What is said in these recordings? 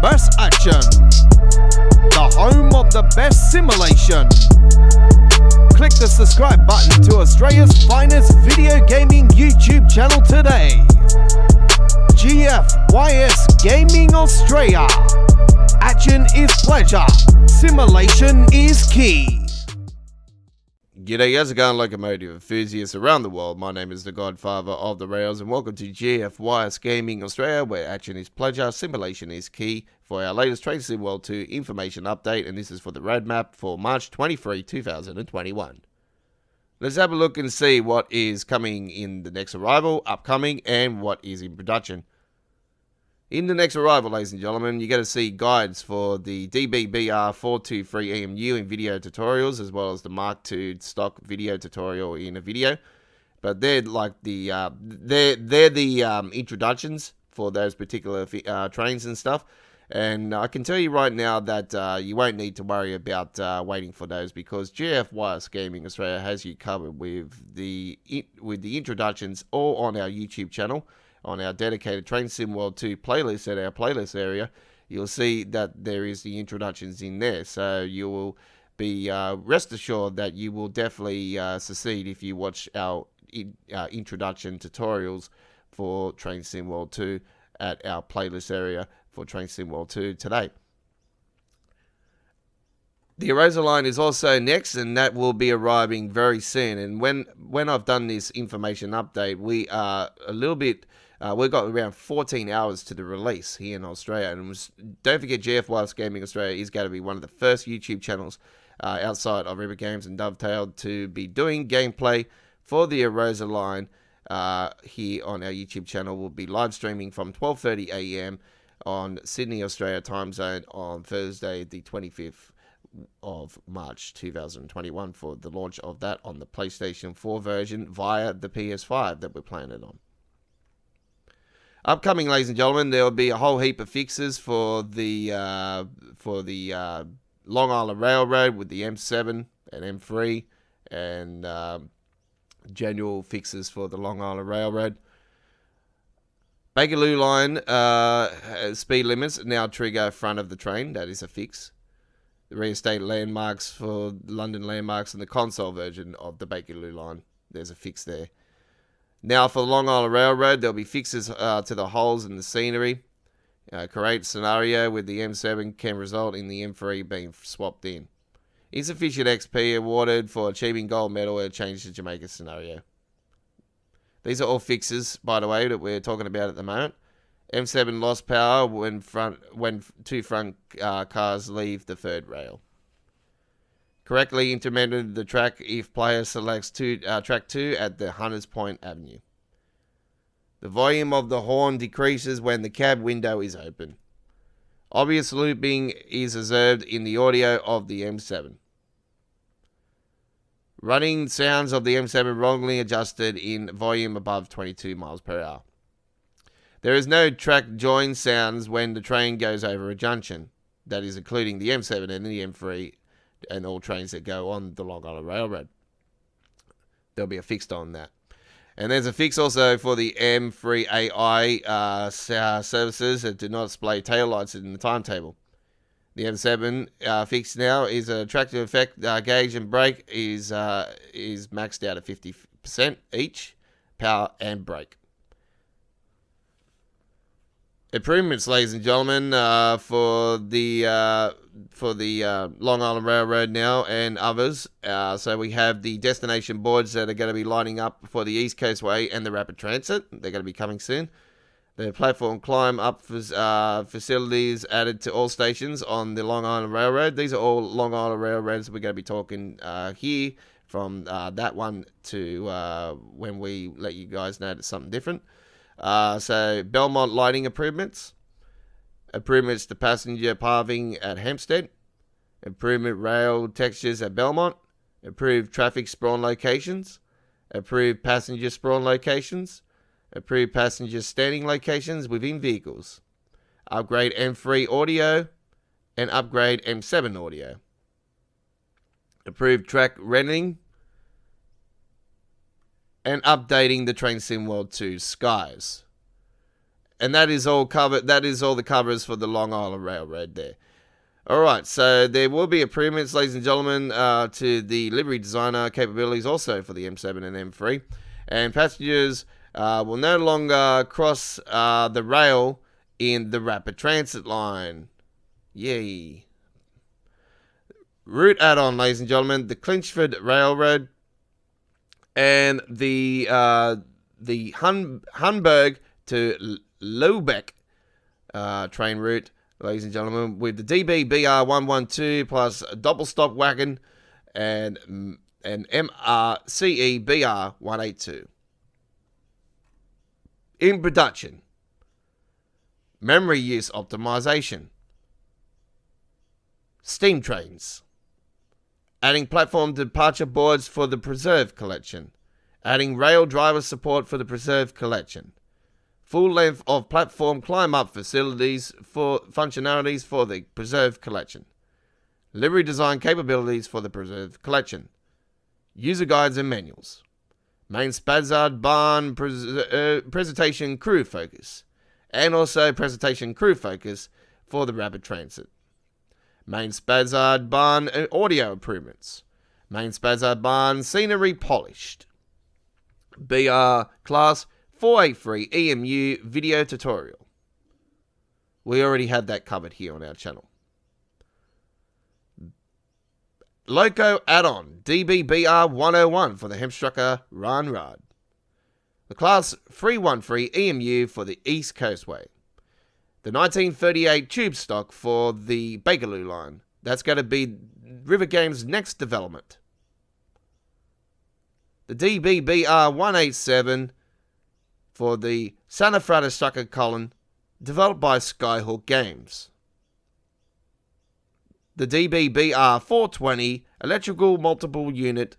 best action, the home of the best simulation. Click the subscribe button to Australia's finest video gaming YouTube channel today. GFYS Gaming Australia. Action is pleasure, simulation is key. G'day, how's it going, locomotive enthusiasts around the world? My name is the Godfather of the Rails, and welcome to GFYS Gaming Australia, where action is pleasure, simulation is key, for our latest Train Sim World 2 information update, and this is for the roadmap for March 23, 2021. Let's have a look and see what is coming in the next arrival, upcoming, and what is in production. In the next arrival, ladies and gentlemen, you're going to see guides for the DBBR423 EMU in video tutorials, as well as the Mark II stock video tutorial in a video. But they're like the introductions for those particular trains and stuff. And I can tell you right now that you won't need to worry about waiting for those, because GFYS Gaming Australia has you covered with the introductions all on our YouTube channel. On our dedicated Train Sim World 2 playlist at our playlist area, you'll see that there is the introductions in there. So you will be rest assured that you will definitely succeed if you watch our introduction tutorials for Train Sim World 2 at our playlist area for Train Sim World 2 today. The Rosa Line is also next, and that will be arriving very soon. And when I've done this information update, we are a little bit... we've got around 14 hours to the release here in Australia. And don't forget, GFYS Gaming Australia is going to be one of the first YouTube channels outside of River Games and Dovetail to be doing gameplay for the Rosa Line here on our YouTube channel. We'll be live streaming from 12:30 a.m. on Sydney, Australia time zone on Thursday, the 25th of March 2021 for the launch of that on the PlayStation 4 version via the PS5 that we're playing it on. Upcoming, ladies and gentlemen, there will be a whole heap of fixes for the Long Island Railroad with the M7 and M3, and general fixes for the Long Island Railroad. Bakerloo Line speed limits now trigger front of the train. That is a fix. The reinstate landmarks for London landmarks and the console version of the Bakerloo Line. There's a fix there. Now for the Long Island Railroad, there'll be fixes to the holes in the scenery. Correct scenario with the M7 can result in the M3 being swapped in. Insufficient XP awarded for achieving gold medal at change to Jamaica scenario. These are all fixes, by the way, that we're talking about at the moment. M7 lost power when two front cars leave the third rail. Correctly implemented the track if player selects track 2 at the Hunters Point Avenue. The volume of the horn decreases when the cab window is open. Obvious looping is observed in the audio of the M7. Running sounds of the M7 wrongly adjusted in volume above 22 miles per hour. There is no track join sounds when the train goes over a junction. That is including the M7 and the M3 and all trains that go on the Long Island Railroad. There'll be a fix on that. And there's a fix also for the M3AI services that do not display taillights in the timetable. The M7 fix now is an attractive effect. Gauge and brake is maxed out at 50% each, power and brake. Improvements, ladies and gentlemen, for the Long Island Railroad now and others. So we have the destination boards that are going to be lining up for the East Coast Way and the Rapid Transit. They're going to be coming soon. The platform climb up facilities added to all stations on the Long Island Railroad. These are all Long Island Railroads we're going to be talking here from that one to when we let you guys know it's something different. So Belmont lighting improvements to passenger pathing at Hempstead, improvement rail textures at Belmont, improved traffic sprawn locations, improved passenger sprawn locations, improved passenger standing locations within vehicles, upgrade M3 audio, and upgrade M7 audio, improved track rendering, and updating the Train Sim World 2 skies. And that is all covered. That is all the covers for the Long Island Railroad there. Alright, so there will be improvements, ladies and gentlemen, to the livery designer capabilities also for the M7 and M3. And passengers will no longer cross the rail in the rapid transit line. Yay. Route add-on, ladies and gentlemen, the Clinchford Railroad and the Hunberg to Lubeck train route, ladies and gentlemen, with the DB-BR 112 plus a double-stop wagon and MRCE BR 182. In production, memory use optimization, steam trains, adding platform departure boards for the Preserve collection, adding rail driver support for the Preserve collection, full length of platform climb up facilities for functionalities for the Preserve collection, livery design capabilities for the Preserve collection, user guides and manuals, main Spazard barn presentation crew focus, and also presentation crew focus for the rapid transit. Main Spazard barn audio improvements. Main Spazard barn scenery polished. BR class 483 EMU video tutorial. We already had that covered here on our channel. Loco add-on DBBR 101 for the Hemstrucker Run Rod. The class 313 EMU for the East Coastway. The 1938 tube stock for the Bakerloo line. That's going to be River Games' next development. The DBBR 187 for the Santa Frata Strucker Colin, developed by Skyhook Games. The DBBR 420 electrical multiple unit.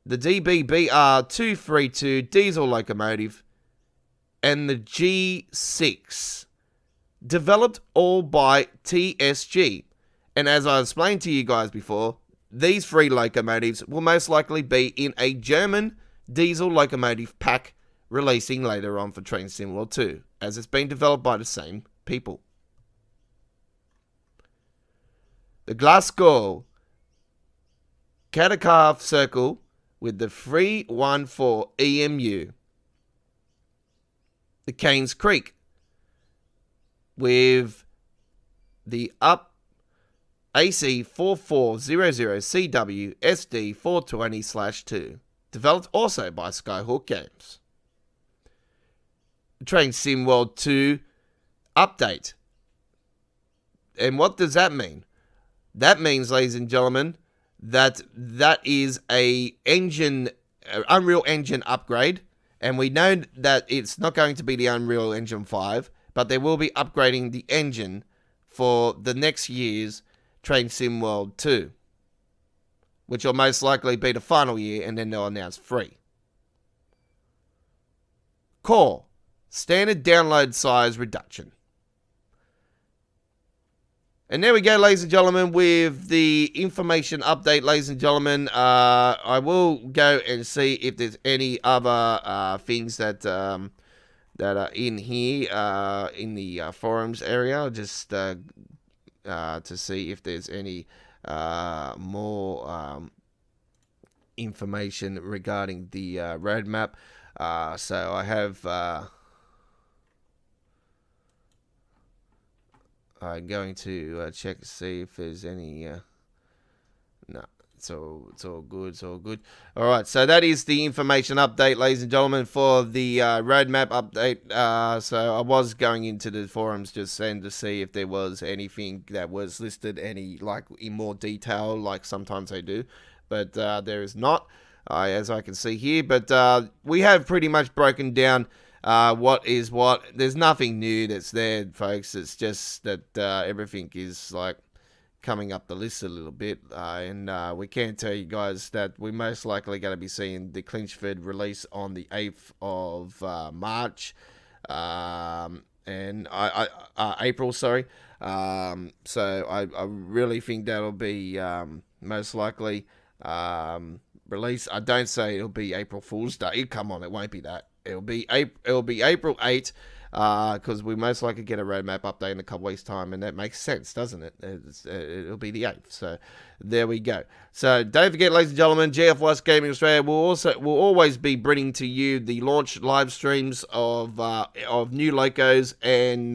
The DBBR 232 diesel locomotive. And the G6. Developed all by TSG. And as I explained to you guys before, these three locomotives will most likely be in a German diesel locomotive pack releasing later on for Train Sim World 2, as it's been developed by the same people. The Glasgow Catacalf Circle with the 314 EMU. The Cairns Creek with the Up AC 4400CW SD 420/2, developed also by Skyhook Games. Train Sim World 2 update. And what does that mean? That means, ladies and gentlemen, that is a Unreal Engine upgrade, and we know that it's not going to be the Unreal Engine 5, but they will be upgrading the engine for the next year's Train Sim World 2, which will most likely be the final year, and then they'll announce 3. Core, standard download size reduction. And there we go, ladies and gentlemen, with the information update, ladies and gentlemen. I will go and see if there's any other things that are in here in the forums area, just to see if there's any more information regarding the roadmap. So I have... I'm going to check to see if there's any... no, it's all good, it's all good. Alright, so that is the information update, ladies and gentlemen, for the roadmap update. So I was going into the forums just then to see if there was anything that was listed in more detail, like sometimes they do. But there is not, as I can see here. But we have pretty much broken down what is what. There's nothing new that's there, folks. It's just that everything is coming up the list a little bit, and we can tell you guys that we're most likely going to be seeing the Clinchford release on the 8th of March, and April, sorry. So I really think that'll be most likely released. I don't say it'll be April Fool's Day. Come on, it won't be that. It'll be April 8th, because we most likely get a roadmap update in a couple weeks' time, and that makes sense, doesn't it? It'll be the 8th, so there we go. So don't forget, ladies and gentlemen, GFYS Gaming Australia will always be bringing to you the launch live streams of new locos and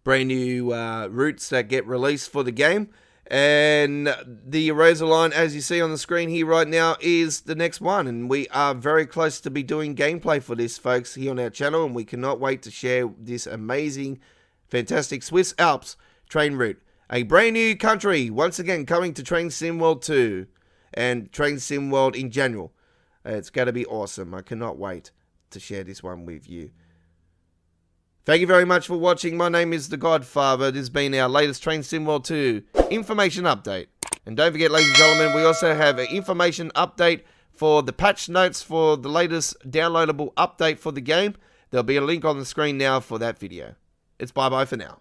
brand new routes that get released for the game. And the Rosa Line, as you see on the screen here right now, is the next one. And we are very close to be doing gameplay for this, folks, here on our channel. And we cannot wait to share this amazing, fantastic Swiss Alps train route. A brand new country, once again, coming to Train Sim World 2 and Train Sim World in general. It's going to be awesome. I cannot wait to share this one with you. Thank you very much for watching. My name is The Godfather. This has been our latest Train Sim World 2 information update. And don't forget, ladies and gentlemen, we also have an information update for the patch notes for the latest downloadable update for the game. There'll be a link on the screen now for that video. It's bye-bye for now.